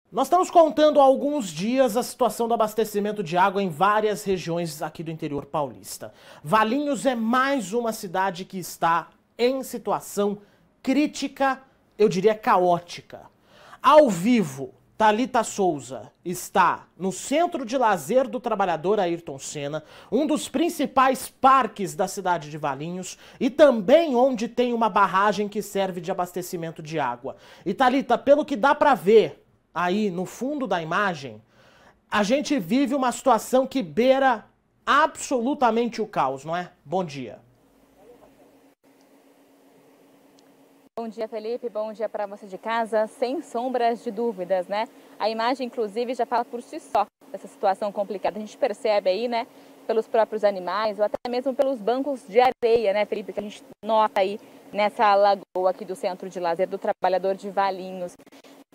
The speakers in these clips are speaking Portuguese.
Nós estamos contando há alguns dias a situação do abastecimento de água em várias regiões aqui do interior paulista. Valinhos é mais uma cidade que está em situação crítica, eu diria caótica. Ao vivo, Thalita Souza está no Centro de Lazer do Trabalhador Ayrton Senna, um dos principais parques da cidade de Valinhos e também onde tem uma barragem que serve de abastecimento de água. E Thalita, pelo que dá para ver aí no fundo da imagem, a gente vive uma situação que beira absolutamente o caos, não é? Bom dia. Bom dia, Felipe. Bom dia para você de casa. Sem sombras de dúvidas, né? A imagem, inclusive, já fala por si só dessa situação complicada. A gente percebe aí, né, pelos próprios animais ou até mesmo pelos bancos de areia, né, Felipe, que a gente nota aí nessa lagoa aqui do Centro de Lazer do Trabalhador de Valinhos.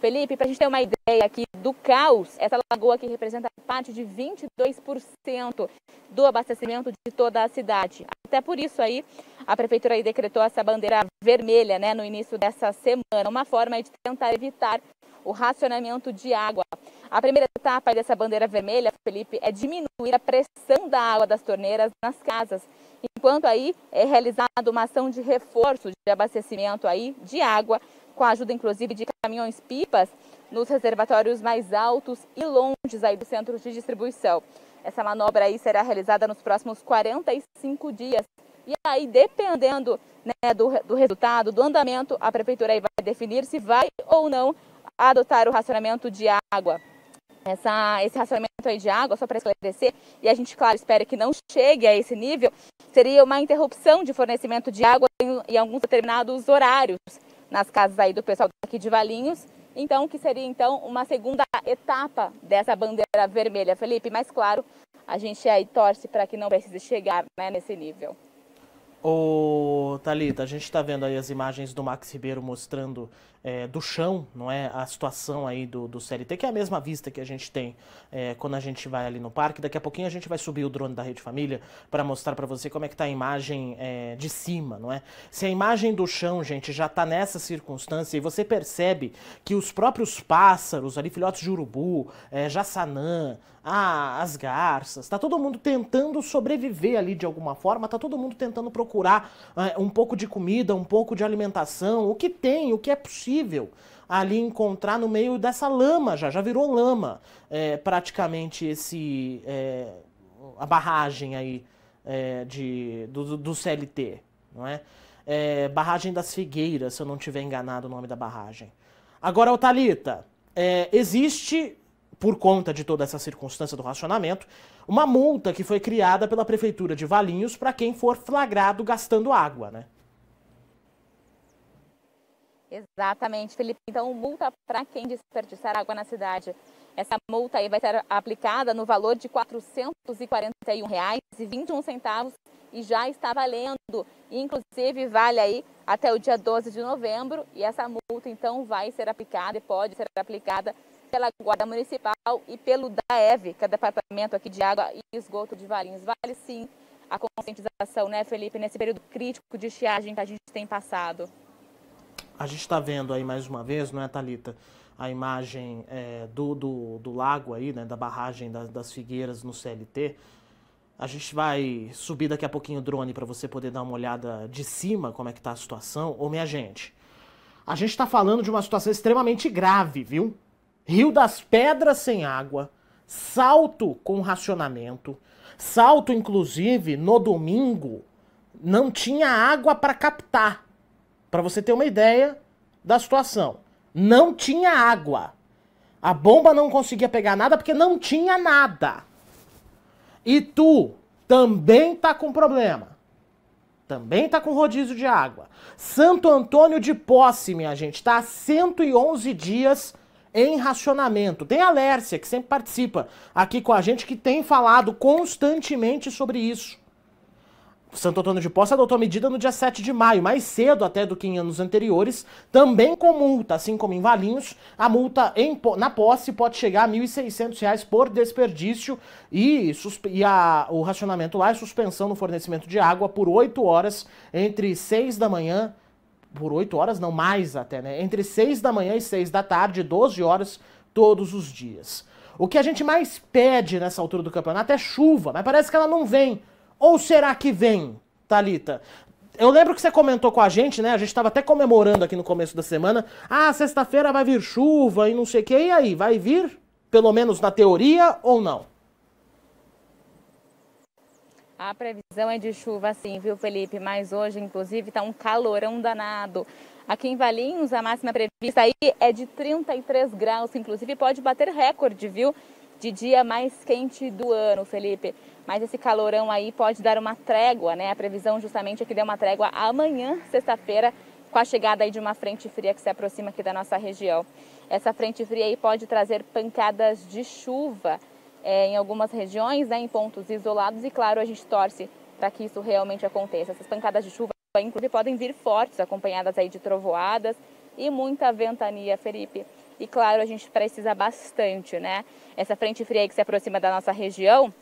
Felipe, para a gente ter uma ideia aqui do caos, essa lagoa aqui representa parte de 22% do abastecimento de toda a cidade. Até por isso aí, a prefeitura aí decretou essa bandeira vermelha, né, no início dessa semana, uma forma de tentar evitar o racionamento de água. A primeira etapa dessa bandeira vermelha, Felipe, é diminuir a pressão da água das torneiras nas casas, enquanto aí é realizada uma ação de reforço de abastecimento aí de água, com a ajuda inclusive de caminhões-pipas nos reservatórios mais altos e longes aí do centro de distribuição. Essa manobra aí será realizada nos próximos 45 dias. E aí, dependendo, né, do resultado, do andamento, a prefeitura aí vai definir se vai ou não adotar o racionamento de água. Esse racionamento aí de água, só para esclarecer, e a gente, claro, espera que não chegue a esse nível, seria uma interrupção de fornecimento de água em alguns determinados horários nas casas aí do pessoal daqui de Valinhos, então que seria então uma segunda etapa dessa bandeira vermelha, Felipe, mas claro, a gente aí torce para que não precise chegar, né, nesse nível. Ô, Thalita, a gente está vendo aí as imagens do Max Ribeiro mostrando do chão, não é? A situação aí do CLT, que é a mesma vista que a gente tem quando a gente vai ali no parque. Daqui a pouquinho a gente vai subir o drone da Rede Família para mostrar para você como é que tá a imagem de cima, não é? Se a imagem do chão, gente, já tá nessa circunstância e você percebe que os próprios pássaros ali, filhotes de urubu, jaçanã, as garças, tá todo mundo tentando sobreviver ali de alguma forma, tá todo mundo tentando procurar um pouco de comida, um pouco de alimentação, o que tem, o que é possível ali encontrar no meio dessa lama, já virou lama praticamente a barragem aí do CLT, não é? Barragem das Figueiras, se eu não estiver enganado o nome da barragem. Agora, Thalita, existe, por conta de toda essa circunstância do racionamento, uma multa que foi criada pela Prefeitura de Valinhos para quem for flagrado gastando água, né? Exatamente, Felipe. Então, multa para quem desperdiçar água na cidade. Essa multa aí vai ser aplicada no valor de R$ 441,21 e já está valendo. Inclusive, vale aí até o dia 12 de novembro e essa multa, então, vai ser aplicada e pode ser aplicada pela Guarda Municipal e pelo DAEV, que é o Departamento aqui de Água e Esgoto de Valinhos. Vale sim a conscientização, né, Felipe, nesse período crítico de estiagem que a gente tem passado. A gente está vendo aí mais uma vez, não é, Thalita, a imagem do lago aí, né, da barragem das Figueiras no CLT. A gente vai subir daqui a pouquinho o drone para você poder dar uma olhada de cima como é que tá a situação. Ô, minha gente, a gente está falando de uma situação extremamente grave, viu? Rio das Pedras sem água, Salto com racionamento, Salto, inclusive, no domingo, não tinha água para captar. Para você ter uma ideia da situação. Não tinha água. A bomba não conseguia pegar nada porque não tinha nada. E tu também tá com problema. Também tá com rodízio de água. Santo Antônio de Posse, minha gente, tá há 111 dias em racionamento. Tem a Lércia, que sempre participa aqui com a gente, que tem falado constantemente sobre isso. Santo Antônio de Posse adotou a medida no dia 7 de maio, mais cedo até do que em anos anteriores, também com multa, assim como em Valinhos. A multa na posse pode chegar a R$ 1.600 por desperdício o racionamento lá é suspensão no fornecimento de água por 8 horas, entre 6 da manhã, por 8 horas, não mais até, né? Entre 6 da manhã e 6 da tarde, 12 horas todos os dias. O que a gente mais pede nessa altura do campeonato é chuva, mas parece que ela não vem. Ou será que vem, Thalita? Eu lembro que você comentou com a gente, né? A gente estava até comemorando aqui no começo da semana. Ah, sexta-feira vai vir chuva e não sei o que. E aí, vai vir? Pelo menos na teoria ou não? A previsão é de chuva sim, viu, Felipe? Mas hoje, inclusive, tá um calorão danado. Aqui em Valinhos, a máxima prevista aí é de 33 graus, inclusive pode bater recorde, viu? De dia mais quente do ano, Felipe. Mas esse calorão aí pode dar uma trégua, né? A previsão justamente é que dê uma trégua amanhã, sexta-feira, com a chegada aí de uma frente fria que se aproxima aqui da nossa região. Essa frente fria aí pode trazer pancadas de chuva em algumas regiões, né, em pontos isolados, e claro, a gente torce para que isso realmente aconteça. Essas pancadas de chuva, inclusive, podem vir fortes, acompanhadas aí de trovoadas e muita ventania, Felipe. E claro, a gente precisa bastante, né? Essa frente fria aí que se aproxima da nossa região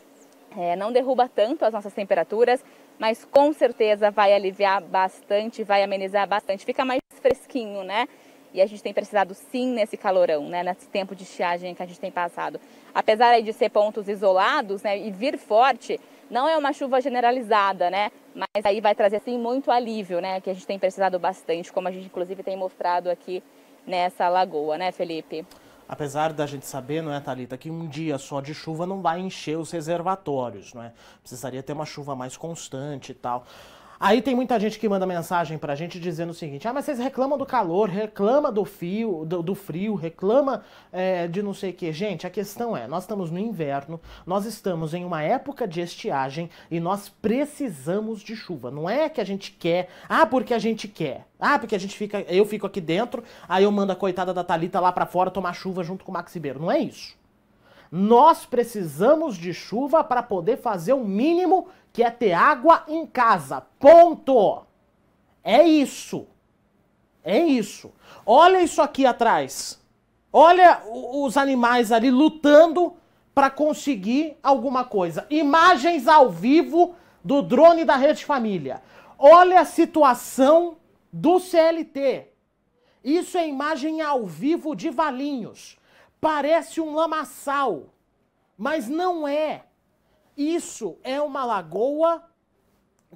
não derruba tanto as nossas temperaturas, mas com certeza vai aliviar bastante, vai amenizar bastante, fica mais fresquinho, né? E a gente tem precisado sim nesse calorão, né, nesse tempo de estiagem que a gente tem passado. Apesar aí de ser pontos isolados, né, e vir forte, não é uma chuva generalizada, né, mas aí vai trazer sim muito alívio, né, que a gente tem precisado bastante, como a gente inclusive tem mostrado aqui nessa lagoa, né, Felipe? Apesar da gente saber, não é, Thalita, que um dia só de chuva não vai encher os reservatórios, não é? Precisaria ter uma chuva mais constante e tal. Aí tem muita gente que manda mensagem pra gente dizendo o seguinte: ah, mas vocês reclamam do calor, reclama do frio, reclama de não sei o que. Gente, a questão é, nós estamos no inverno, nós estamos em uma época de estiagem e nós precisamos de chuva. Não é que a gente quer, porque a gente quer. Porque eu fico aqui dentro, aí eu mando a coitada da Thalita lá pra fora tomar chuva junto com o Max Ribeiro. Não é isso. Nós precisamos de chuva para poder fazer o mínimo, que é ter água em casa. Ponto! É isso. É isso. Olha isso aqui atrás. Olha os animais ali lutando para conseguir alguma coisa. Imagens ao vivo do drone da Rede Família. Olha a situação do CLT. Isso é imagem ao vivo de Valinhos. Parece um lamaçal, mas não é. Isso é uma lagoa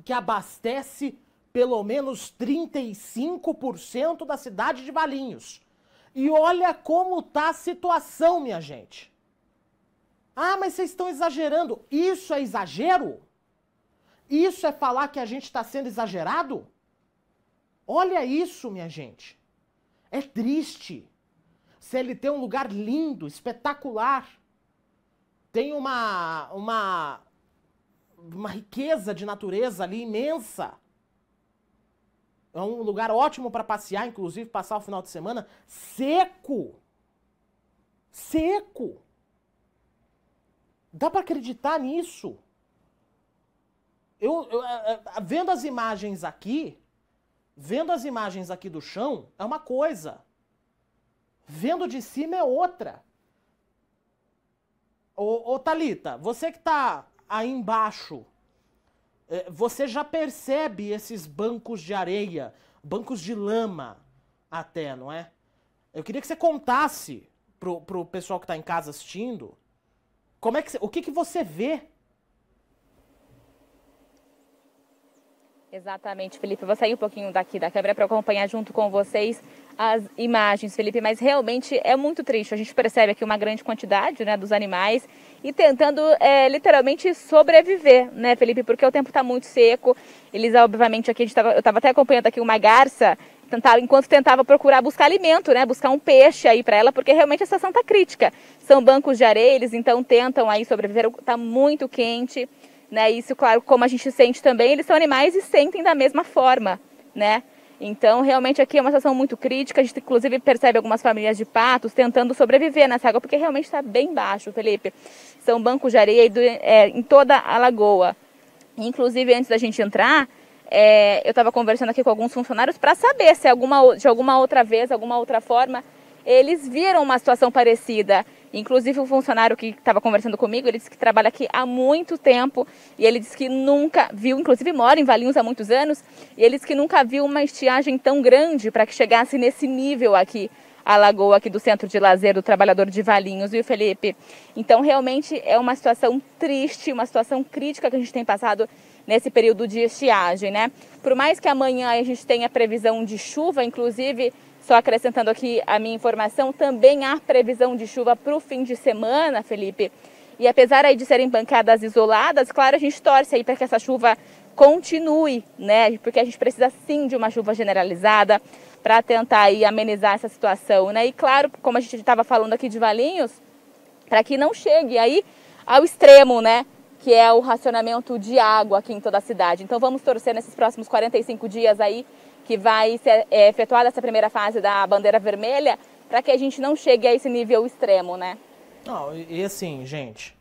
que abastece pelo menos 35% da cidade de Valinhos. E olha como tá a situação, minha gente. Ah, mas vocês estão exagerando. Isso é exagero? Isso é falar que a gente está sendo exagerado? Olha isso, minha gente. É triste. CLT é um lugar lindo, espetacular. Tem uma riqueza de natureza ali imensa. É um lugar ótimo para passear, inclusive passar o final de semana. Seco. Seco. Dá para acreditar nisso? Vendo as imagens aqui do chão, é uma coisa. Vendo de cima é outra. Ô Thalita, você que tá aí embaixo, você já percebe esses bancos de areia, bancos de lama até, não é? Eu queria que você contasse pro pessoal que tá em casa assistindo, o que você vê? Exatamente, Felipe. Eu vou sair um pouquinho daqui da câmera para acompanhar junto com vocês as imagens, Felipe, mas realmente é muito triste. A gente percebe aqui uma grande quantidade, né, dos animais e tentando literalmente sobreviver, né, Felipe, porque o tempo está muito seco. Eles, obviamente, aqui eu estava até acompanhando aqui uma garça, enquanto tentava procurar buscar alimento, né, buscar um peixe aí para ela, porque realmente a situação está crítica. São bancos de areia, eles então tentam aí sobreviver, está muito quente, né? Isso, claro, como a gente sente também, eles são animais e sentem da mesma forma, né? Então, realmente aqui é uma situação muito crítica. A gente, inclusive, percebe algumas famílias de patos tentando sobreviver nessa água, porque realmente está bem baixo, Felipe. São bancos de areia em toda a lagoa. Inclusive, antes da gente entrar, eu estava conversando aqui com alguns funcionários para saber se de alguma outra vez, alguma outra forma, eles viram uma situação parecida. Inclusive o funcionário que estava conversando comigo, ele disse que trabalha aqui há muito tempo e ele disse que nunca viu, inclusive mora em Valinhos há muitos anos, e ele disse que nunca viu uma estiagem tão grande para que chegasse nesse nível aqui. a lagoa aqui do Centro de Lazer do Trabalhador de Valinhos, viu, Felipe? Então, realmente é uma situação triste, uma situação crítica que a gente tem passado nesse período de estiagem, né? Por mais que amanhã a gente tenha previsão de chuva, inclusive, só acrescentando aqui a minha informação, também há previsão de chuva para o fim de semana, Felipe. E apesar aí de serem pancadas isoladas, claro, a gente torce aí para que essa chuva continue, né? Porque a gente precisa sim de uma chuva generalizada para tentar aí amenizar essa situação, né? E claro, como a gente estava falando aqui de Valinhos, para que não chegue aí ao extremo, né? Que é o racionamento de água aqui em toda a cidade. Então vamos torcer nesses próximos 45 dias aí, que vai ser efetuada essa primeira fase da bandeira vermelha, para que a gente não chegue a esse nível extremo, né? Não, e assim, gente,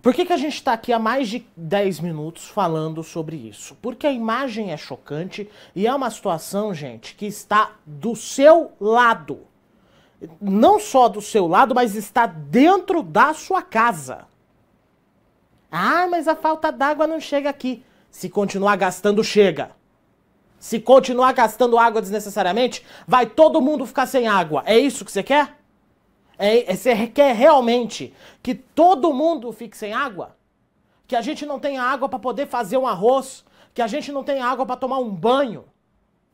por que a gente está aqui há mais de 10 minutos falando sobre isso? Porque a imagem é chocante e é uma situação, gente, que está do seu lado. Não só do seu lado, mas está dentro da sua casa. Ah, mas a falta d'água não chega aqui. Se continuar gastando, chega. Se continuar gastando água desnecessariamente, vai todo mundo ficar sem água. É isso que você quer? Você quer realmente que todo mundo fique sem água? Que a gente não tenha água para poder fazer um arroz? Que a gente não tenha água para tomar um banho?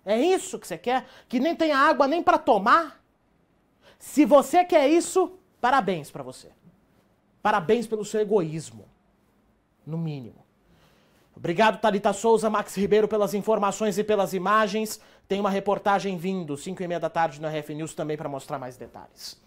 É isso que você quer? Que nem tenha água nem para tomar? Se você quer isso, parabéns para você. Parabéns pelo seu egoísmo, no mínimo. Obrigado, Thalita Souza, Max Ribeiro, pelas informações e pelas imagens. Tem uma reportagem vindo, 5h30 da tarde, no RF News também para mostrar mais detalhes.